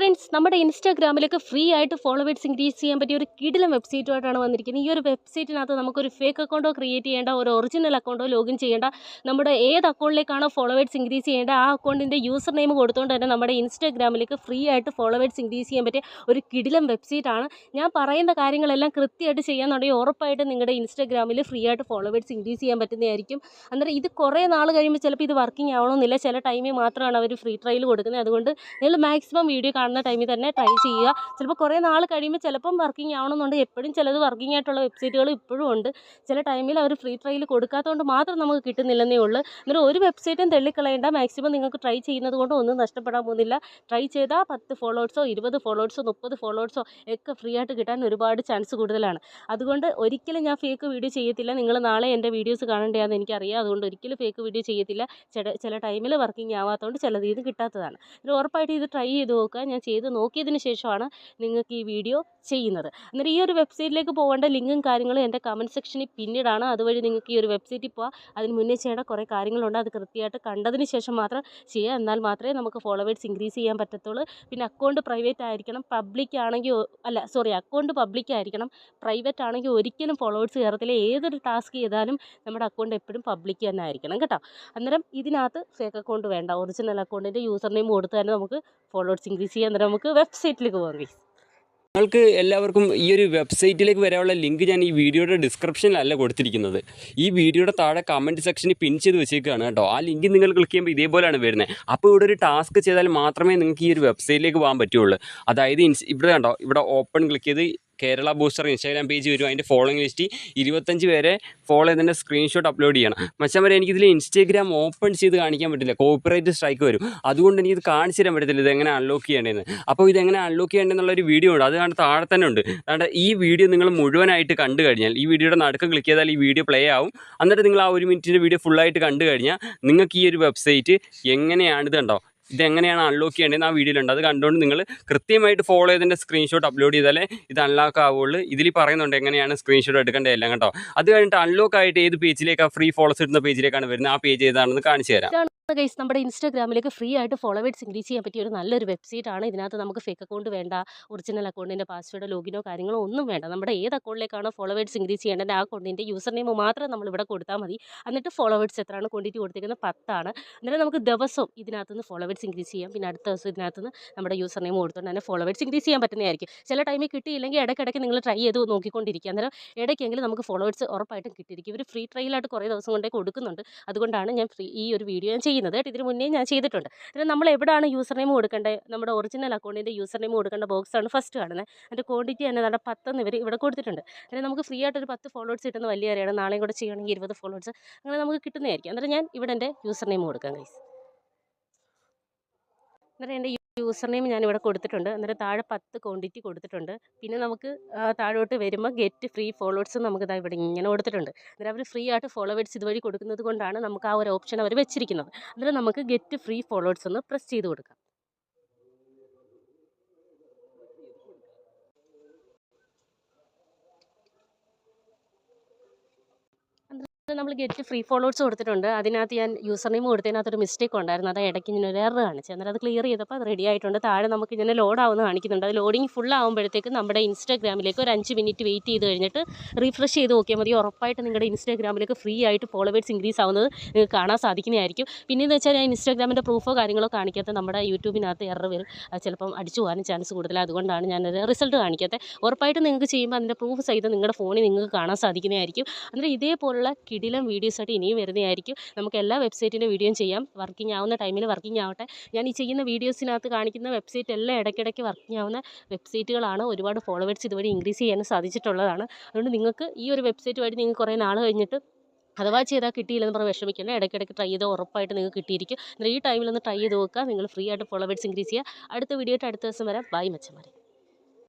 Friends, നമ്മുടെ ഇൻസ്റ്റാഗ്രാമിലേക്ക് free ആയിട്ട് followers increase ചെയ്യാൻ പറ്റിയ ഒരു കിടിലൻ വെബ്സൈറ്റുമായിട്ടാണ് വന്നിരിക്കുന്നത്. ഈ ഒരു വെബ്സൈറ്റിനകത്ത് നമുക്കൊരു ഫേക്ക് അക്കൗണ്ടോ ക്രിയേറ്റ് ചെയ്യേണ്ട, ഒരു ഒറിജിനൽ അക്കൗണ്ടോ ലോഗിൻ ചെയ്യേണ്ട, നമ്മുടെ ഏത് അക്കൗണ്ടിലേക്കാണോ ഫോളോവേഴ്സ് ഇൻക്രീസ് ചെയ്യേണ്ട ആ അക്കൗണ്ടിൻ്റെ യൂസർ നെയിം കൊടുത്തുകൊണ്ട് തന്നെ നമ്മുടെ ഇൻസ്റ്റാഗ്രാമിലേക്ക് ഫ്രീ ആയിട്ട് ഫോളോവേഴ്സ് ഇൻക്രീസ് ചെയ്യാൻ പറ്റിയ ഒരു കിടിലൻ വെബ്സൈറ്റാണ്. ഞാൻ പറയുന്ന കാര്യങ്ങളെല്ലാം കൃത്യമായിട്ട് ചെയ്യാന്നുണ്ടെങ്കിൽ ഉറപ്പായിട്ട് നിങ്ങളുടെ ഇൻസ്റ്റാഗ്രാമിൽ ഫ്രീ ആയിട്ട് ഫോളോവേഴ്സ് ഇൻക്രീസ് ചെയ്യാൻ പറ്റുന്നതായിരിക്കും. അന്നേരം ഇത് കുറേ നാൾ കഴിയുമ്പോൾ ചിലപ്പോൾ ഇത് വർക്കിംഗ് ആവണമെന്നില്ല. ചില ടൈമിൽ മാത്രമാണ് അവർ ഫ്രീ ട്രയൽ കൊടുക്കുന്നത്. അതുകൊണ്ട് നിങ്ങൾ മാക്സിമം വീഡിയോ കാണുന്ന ടൈമിൽ തന്നെ ട്രൈ ചെയ്യുക. ചിലപ്പോൾ കുറേ നാൾ കഴിയുമ്പോൾ ചിലപ്പം വർക്കിംഗ് ആവണമെന്നുണ്ട്. എപ്പോഴും ചിലത് വർക്കിംഗ് ആയിട്ടുള്ള വെബ്സൈറ്റുകൾ ഇപ്പോഴും ഉണ്ട്. ചില ടൈമിൽ അവർ ഫ്രീ ട്രയൽ കൊടുക്കാത്തതുകൊണ്ട് മാത്രം നമുക്ക് കിട്ടുന്നില്ലെന്നേ ഉള്ളൂ. അന്നേരം ഒരു വെബ്സൈറ്റും തള്ളിക്കളയേണ്ട. മാക്സിമം നിങ്ങൾക്ക് ട്രൈ ചെയ്യുന്നത് കൊണ്ട് ഒന്നും നഷ്ടപ്പെടാൻ പോകുന്നില്ല. ട്രൈ ചെയ്താൽ 10 ഫോളോവേഴ്സോ 20 ഫോളോവേഴ്സോ 30 ഫോളോവേഴ്സോ ഒക്കെ ഫ്രീ ആയിട്ട് കിട്ടാൻ ഒരുപാട് ചാൻസ് കൂടുതലാണ്. അതുകൊണ്ട് ഒരിക്കലും ഞാൻ ഫേക്ക് വീഡിയോ ചെയ്യത്തില്ല. നിങ്ങൾ നാളെ എൻ്റെ വീഡിയോസ് കാണേണ്ടതാണെന്ന് എനിക്കറിയാം. അതുകൊണ്ട് ഒരിക്കലും ഫേക്ക് വീഡിയോ ചെയ്യത്തില്ല. ചില ടൈമിൽ വർക്കിംഗ് ആവാത്തതുകൊണ്ട് ചിലത് ഇത് കിട്ടാത്തതാണ്. ഉറപ്പായിട്ട് ഇത് ട്രൈ ചെയ്ത് നോക്കുക. ഞാൻ ചെയ്ത് നോക്കിയതിന് ശേഷമാണ് നിങ്ങൾക്ക് ഈ വീഡിയോ ചെയ്യുന്നത്. അന്നേരം ഈ ഒരു വെബ്സൈറ്റിലേക്ക് പോകേണ്ട ലിങ്കും കാര്യങ്ങളും എൻ്റെ കമൻറ്റ് സെക്ഷനിൽ പിന്നീടാണ്. അതുവഴി നിങ്ങൾക്ക് ഈ ഒരു വെബ്സൈറ്റിൽ പോകാം. അതിന് മുന്നേ ചെയ്യേണ്ട കുറേ കാര്യങ്ങളുണ്ട്. അത് കൃത്യമായിട്ട് കണ്ടതിന് ശേഷം മാത്രം ചെയ്യുക. എന്നാൽ മാത്രമേ നമുക്ക് ഫോളോവേഴ്സ് ഇൻക്രീസ് ചെയ്യാൻ പറ്റത്തുള്ളൂ. പിന്നെ അക്കൗണ്ട് പ്രൈവറ്റ് ആയിരിക്കണം. അക്കൗണ്ട് പബ്ലിക് ആയിരിക്കണം. പ്രൈവറ്റ് ആണെങ്കിൽ ഒരിക്കലും ഫോളോവേഴ്സ് കയറത്തില്ല. ഏതൊരു ടാസ്ക് ചെയ്താലും നമ്മുടെ അക്കൗണ്ട് എപ്പോഴും പബ്ലിക് തന്നെ ആയിരിക്കണം കേട്ടോ. അന്നേരം ഇതിനകത്ത് ഫേക്ക് അക്കൗണ്ട് വേണ്ട. ഒറിജിനൽ അക്കൗണ്ടിൻ്റെ യൂസർ നെയിം കൊടുത്ത് തന്നെ നമുക്ക് ഫോളോവേഴ്സ് ഇൻക്രീസ് ചെയ്യാൻ. അന്നേരം നമുക്ക് വെബ്സൈറ്റിലേക്ക് പോകാം ഗൈസ്. നിങ്ങൾക്ക് എല്ലാവർക്കും ഈ ഒരു വെബ്സൈറ്റിലേക്ക് വരാനുള്ള ലിങ്ക് ഞാൻ ഈ വീഡിയോയുടെ ഡിസ്ക്രിപ്ഷനിലല്ല കൊടുത്തിരിക്കുന്നത്. ഈ വീഡിയോയുടെ താഴെ കമൻറ്റ് സെക്ഷനിൽ പിൻ ചെയ്ത് വെച്ചേക്കുകയാണ് കേട്ടോ. ആ ലിങ്ക് നിങ്ങൾ ക്ലിക്ക് ചെയ്യുമ്പോൾ ഇതേപോലെയാണ് വരുന്നത്. അപ്പോൾ ഇവിടെ ഒരു ടാസ്ക് ചെയ്താൽ മാത്രമേ നിങ്ങൾക്ക് ഈ ഒരു വെബ്സൈറ്റിലേക്ക് പോകാൻ പറ്റുള്ളൂ. അതായത് ഇവിടെ കണ്ടോ, ഇവിടെ ഓപ്പൺ ക്ലിക്ക് ചെയ്ത് കേരള ബൂസ്റ്റർ ഇൻസ്റ്റാഗ്രാം പേജ് വരും. അതിൻ്റെ ഫോളോയിങ് ലിസ്റ്റ് 25 പേരെ ഫോളോ ചെയ്തതിൻ്റെ സ്ക്രീൻഷോട്ട് അപ്ലോഡ് ചെയ്യണം. മച്ചാൻ വരെ എനിക്കിതിൽ ഇൻസ്റ്റാഗ്രാം ഓപ്പൺ ചെയ്ത് കാണിക്കാൻ പറ്റില്ല. കോപ്പിറൈറ്റ് സ്ട്രൈക്ക് വരും. അതുകൊണ്ട് എനിക്കിത് കാണിച്ചു തരാൻ പറ്റത്തില്ല ഇതെങ്ങനെ അൺലോക്ക് ചെയ്യേണ്ടതെന്ന്. അപ്പോൾ ഇതെങ്ങനെ അൺലോക്ക് ചെയ്യേണ്ടതെന്നുള്ളൊരു വീഡിയോ ഉണ്ട്. അത് കാണാൻ താഴെ തന്നെ ഉണ്ട്. അതുകൊണ്ട് ഈ വീഡിയോ നിങ്ങൾ മുഴുവനായിട്ട് കണ്ടു കഴിഞ്ഞാൽ, ഈ വീഡിയോയുടെ നടുക്ക് ക്ലിക്ക് ചെയ്താൽ ഈ വീഡിയോ പ്ലേ ആവും. എന്നിട്ട് നിങ്ങൾ ആ 1 മിനിറ്റിൻ്റെ വീഡിയോ ഫുള്ളായിട്ട് കണ്ടു കഴിഞ്ഞാൽ നിങ്ങൾക്ക് ഈ ഒരു വെബ്സൈറ്റ് എങ്ങനെയാണിത് കണ്ടോ, ഇതെങ്ങനെയാണ് അൺലോക്ക് ചെയ്യേണ്ടതെന്ന് ആ വീഡിയോയിലുണ്ട്. അത് കണ്ടുകൊണ്ട് നിങ്ങൾ കൃത്യമായിട്ട് ഫോളോ ചെയ്തതിൻ്റെ സ്ക്രീൻഷോട്ട് അപ്ലോഡ് ചെയ്താലേ ഇത് അൺലോക്ക് ആവുള്ളൂ. ഇതിൽ പറയുന്നുണ്ട് എങ്ങനെയാണ് സ്ക്രീൻഷോട്ട് എടുക്കേണ്ടതെല്ലാം കേട്ടോ. അത് കഴിഞ്ഞിട്ട് അൺലോക്ക് ആയിട്ട് ഏത് പേജിലേക്കാണ് ഫ്രീ ഫോളോസ് ഇടുന്ന പേജിലേക്കാണ് വരുന്നത്. ആ പേജ് ഏതാണെന്ന് കാണിച്ചു തരാം. ഗൈസ്, നമ്മുടെ ഇൻസ്റ്റാഗ്രാമിലേക്ക് ഫ്രീ ആയിട്ട് ഫോളോവേഴ്സ് ഇൻക്രീസ് ചെയ്യാൻ പറ്റിയ ഒരു നല്ലൊരു വെബ്സൈറ്റ് ആണ്. ഇതിനകത്ത് നമുക്ക് ഫേക്ക് അക്കൗണ്ട് വേണ്ട. ഒറിജിനൽ അക്കൗണ്ടിൻ്റെ പാസ്വേഡോ ലോഗിനോ കാര്യങ്ങളോ ഒന്നും വേണ്ട. നമ്മുടെ ഏത് അക്കൗണ്ടിലേക്കാണോ ഫോളോവേഴ്സ് ഇൻക്രീസ് ചെയ്യേണ്ടത് ആ അക്കൗണ്ടിൻ്റെ യൂസർ നെയിം മാത്രം നമ്മൾ ഇവിടെ കൊടുത്താൽ മതി. എന്നിട്ട് ഫോളോവേഴ്സ് എത്രയാണ് ക്വാണ്ടിറ്റി കൊടുത്തിരിക്കുന്നത് 10 ആണ്. എന്നിട്ട് നമുക്ക് ദിവസവും ഇതിനകത്ത് നിന്ന് ഫോളോവേഴ്സ് ഇൻക്രീസ് ചെയ്യാം. പിന്നെ അടുത്ത ദിവസം ഇതിനകത്ത് നിന്ന് നമ്മുടെ യൂസർ നെയിം കൊടുത്തുകൊണ്ട് തന്നെ ഫോളോവേഴ്സ് ഇൻക്രീസ് ചെയ്യാൻ പറ്റുന്നതായിരിക്കും. ചില ടൈമിൽ കിട്ടിയില്ലെങ്കിൽ ഇടയ്ക്കിടയ്ക്ക് നിങ്ങൾ ട്രൈ ചെയ്ത് നോക്കിക്കൊണ്ടിരിക്കുക. അന്നേരം ഇടയ്ക്കെങ്കിലും നമുക്ക് ഫോളോവേഴ്സ് ഉറപ്പായിട്ടും കിട്ടിയിരിക്കും. ഇവർ ഫ്രീ ട്രയലായിട്ട് കുറേ ദിവസം കൊണ്ടേ കൊടുക്കുന്നുണ്ട്. അതുകൊണ്ടാണ് ഞാൻ ഈ ഒരു വീഡിയോ ഞാൻ ചെയ്യുന്നത്. ഇതിന് മുന്നേ ഞാൻ ചെയ്തിട്ടുണ്ട്. പിന്നെ നമ്മൾ എവിടെയാണ് യൂസർ നെയിം കൊടുക്കേണ്ടത്, നമ്മുടെ ഒറിജിനൽ അക്കൗണ്ടിൻ്റെ യൂസർ നെയിം കൊടുക്കേണ്ട ബോക്സാണ് ഫസ്റ്റ് കാണുന്നത്. അതിൻ്റെ ക്വാണ്ടിറ്റി തന്നെ നമ്മുടെ 10 ഇവർ ഇവിടെ കൊടുത്തിട്ടുണ്ട്. പിന്നെ നമുക്ക് ഫ്രീ ആയിട്ടൊരു 10 ഫോളോവേഴ്സ് കിട്ടുന്ന വലിയ കാര്യമാണ്. നാളെയും കൂടെ ചെയ്യുകയാണെങ്കിൽ 20 ഫോളോവേഴ്സ് അങ്ങനെ നമുക്ക് കിട്ടുന്നതായിരിക്കും. അന്നേരം ഞാൻ ഇവിടെ എൻ്റെ യൂസർ നെയിം കൊടുക്കാം ഗൈസ്. അന്നേരം എൻ്റെ യൂസർ നെയിം ഞാനിവിടെ കൊടുത്തിട്ടുണ്ട്. അന്നേരം താഴെ 10 ക്വാണ്ടിറ്റി കൊടുത്തിട്ടുണ്ട്. പിന്നെ നമുക്ക് താഴോട്ട് വരുമ്പോൾ ഗെറ്റ് ഫ്രീ ഫോളോവേഴ്സ് നമുക്ക് ഇവിടെ ഇങ്ങനെ കൊടുത്തിട്ടുണ്ട്. അന്നേരം അവർ ഫ്രീ ആയിട്ട് ഫോളോവേഴ്സ് ഇതുവഴി കൊടുക്കുന്നത് കൊണ്ടാണ് നമുക്ക് ആ ഒരു ഓപ്ഷൻ അവർ വെച്ചിരിക്കുന്നത്. അന്നേരം നമുക്ക് ഗെറ്റ് ഫ്രീ ഫോളോവേഴ്സ് ഒന്ന് പ്രസ് ചെയ്ത് കൊടുക്കാം. നമ്മൾ ഗെറ്റ് ഫ്രീ ഫോളോവേഴ്സ് കൊടുത്തിട്ടുണ്ട്. അതിനകത്ത് ഞാൻ യൂസർ നെയിം കൊടുത്തതിനകത്തൊരു മിസ്റ്റേക്ക് ഉണ്ടായിരുന്നു. അത് ഇടയ്ക്ക് ഇങ്ങനെ ഒരു എറർ കാണിച്ചു. അന്നേരം അത് ക്ലിയർ ചെയ്തപ്പോൾ അത് റെഡി ആയിട്ടുണ്ട്. താഴെ നമുക്ക് ഇങ്ങനെ ലോഡ് ആവുന്ന കാണിക്കുന്നുണ്ട്. അത് ലോഡിങ് ഫുൾ ആകുമ്പോഴത്തേക്ക് നമ്മുടെ ഇൻസ്റ്റാഗ്രാമിലേക്ക് ഒരു 5 മിനിറ്റ് വെയിറ്റ് ചെയ്ത് കഴിഞ്ഞിട്ട് റീഫ്രഷ് ചെയ്ത് നോക്കിയാൽ മതി. ഉറപ്പായിട്ട് നിങ്ങളുടെ ഇൻസ്റ്റാഗ്രാമിലേക്ക് ഫ്രീ ആയിട്ട് ഫോളോവേഴ്സ് ഇൻക്രീസ് ആവുന്നത് നിങ്ങൾക്ക് കാണാൻ സാധിക്കുന്നതായിരിക്കും. പിന്നെയെന്ന് വെച്ചാൽ ഞാൻ ഇൻസ്റ്റാഗ്രാമിൻ്റെ പ്രൂഫോ കാര്യങ്ങളോ കാണിക്കാത്ത നമ്മുടെ യൂട്യൂബിനകത്ത് എറർ വരും. ചിലപ്പം അടിച്ചു പോകാനും ചാൻസ് കൂടുതലാണ്. അതുകൊണ്ടാണ് ഞാനത് റിസൾട്ട് കാണിക്കാത്തത്. ഉറപ്പായിട്ട് നിങ്ങൾക്ക് ചെയ്യുമ്പോൾ അതിൻ്റെ പ്രൂഫ് സഹിതം നിങ്ങളുടെ ഫോണിൽ നിങ്ങൾക്ക് കാണാൻ സാധിക്കുന്നതായിരിക്കും. അന്നേരം ഇതേപോലുള്ള കിടിലം വീഡിയോസായിട്ട് ഇനിയും വരുന്നതായിരിക്കും. നമുക്ക് എല്ലാ വെബ്സൈറ്റിൻ്റെ വീഡിയോയും ചെയ്യാം. വർക്കിംഗ് ആവുന്ന ടൈമിൽ വർക്കിംഗ് ആവട്ടെ. ഞാൻ ഈ ചെയ്യുന്ന വീഡിയോസിനകത്ത് കാണിക്കുന്ന വെബ്സൈറ്റ് എല്ലാം ഇടയ്ക്കിടയ്ക്ക് വർക്കിംഗ് ആവുന്ന വെബ്സൈറ്റുകളാണ്. ഒരുപാട് ഫോളോവേഴ്സ് ഇതുവഴി ഇൻക്രീസ് ചെയ്യാൻ സാധിച്ചിട്ടുള്ളതാണ്. അതുകൊണ്ട് നിങ്ങൾക്ക് ഈ ഒരു വെബ്സൈറ്റ് വഴി നിങ്ങൾക്ക് കുറേ നാൾ കഴിഞ്ഞിട്ട് അഥവാ ചെയ്താൽ കിട്ടിയില്ലെന്ന് പറഞ്ഞ് വിഷമിക്കണം. ഇടയ്ക്കിടയ്ക്ക് ട്രൈ ചെയ്താൽ ഉറപ്പായിട്ട് നിങ്ങൾക്ക് കിട്ടിയിരിക്കും. ഈ ടൈമിലൊന്ന് ട്രൈ ചെയ്ത് നോക്കുക. നിങ്ങൾ ഫ്രീ ആയിട്ട് ഫോളോവേഴ്സ് ഇൻക്രീസ് ചെയ്യുക. അടുത്ത വീഡിയോ ആയിട്ട് അടുത്ത ദിവസം വരാം. ബൈ മച്ചന്മാരെ.